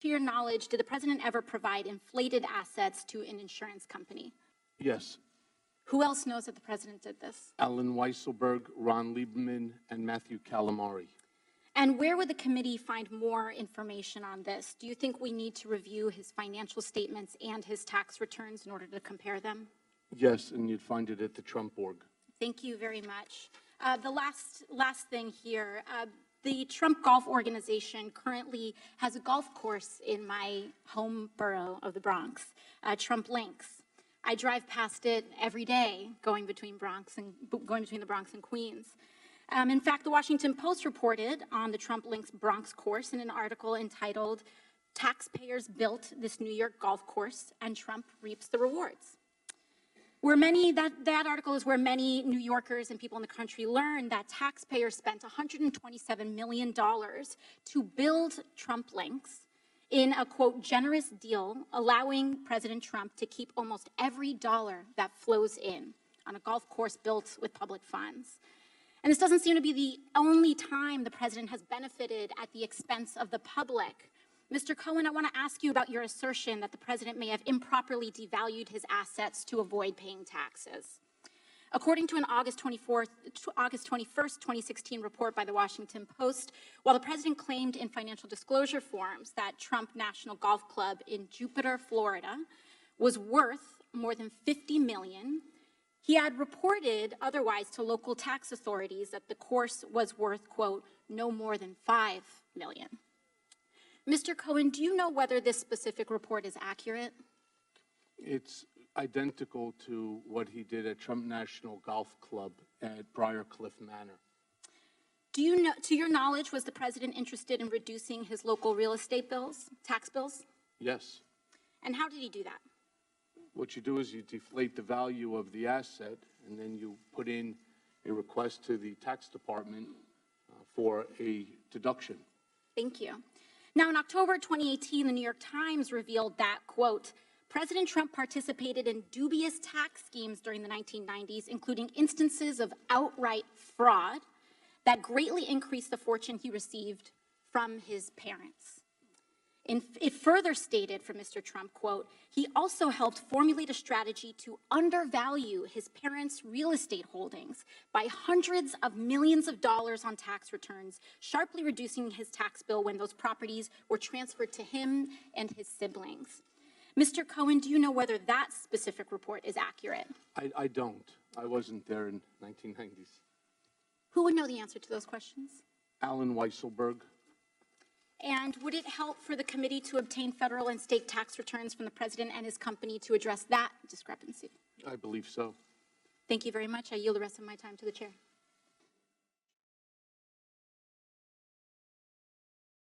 To your knowledge, did the president ever provide inflated assets to an insurance company? Yes. Who else knows that the president did this? Alan Weisselberg, Ron Lieberman, and Matthew Calamari. And where would the committee find more information on this? Do you think we need to review his financial statements and his tax returns in order to compare them? Yes, and you'd find it at the Trump org. Thank you very much. The last thing here, the Trump Golf Organization currently has a golf course in my home borough of the Bronx, Trump Links. I drive past it every day going between the Bronx and Queens. In fact, the Washington Post reported on the Trump Links Bronx course in an article entitled, "Taxpayers Built This New York Golf Course and Trump Reaps the Rewards." That article is where many New Yorkers and people in the country learned that taxpayers spent $127 million to build Trump Links in a, quote, generous deal, allowing President Trump to keep almost every dollar that flows in on a golf course built with public funds. And this doesn't seem to be the only time the president has benefited at the expense of the public. Mr. Cohen, I want to ask you about your assertion that the president may have improperly devalued his assets to avoid paying taxes. According to an August 21st, 2016 report by the Washington Post, while the president claimed in financial disclosure forms that Trump National Golf Club in Jupiter, Florida, was worth more than $50 million, he had reported otherwise to local tax authorities that the course was worth, quote, no more than $5 million. Mr. Cohen, do you know whether this specific report is accurate? It's identical to what he did at Trump National Golf Club at Briarcliff Manor. Do you know, to your knowledge, was the president interested in reducing his local real estate bills, tax bills? Yes. And how did he do that? What you do is you deflate the value of the asset, and then you put in a request to the tax department for a deduction. Thank you. Now, in October 2018, the New York Times revealed that, quote, President Trump participated in dubious tax schemes during the 1990s, including instances of outright fraud that greatly increased the fortune he received from his parents. It further stated from Mr. Trump, quote, he also helped formulate a strategy to undervalue his parents' real estate holdings by hundreds of millions of dollars on tax returns, sharply reducing his tax bill when those properties were transferred to him and his siblings. Mr. Cohen, do you know whether that specific report is accurate? I don't. I wasn't there in 1990s. Who would know the answer to those questions? Alan Weisselberg. And would it help for the committee to obtain federal and state tax returns from the president and his company to address that discrepancy? I believe so. Thank you very much. I yield the rest of my time to the chair.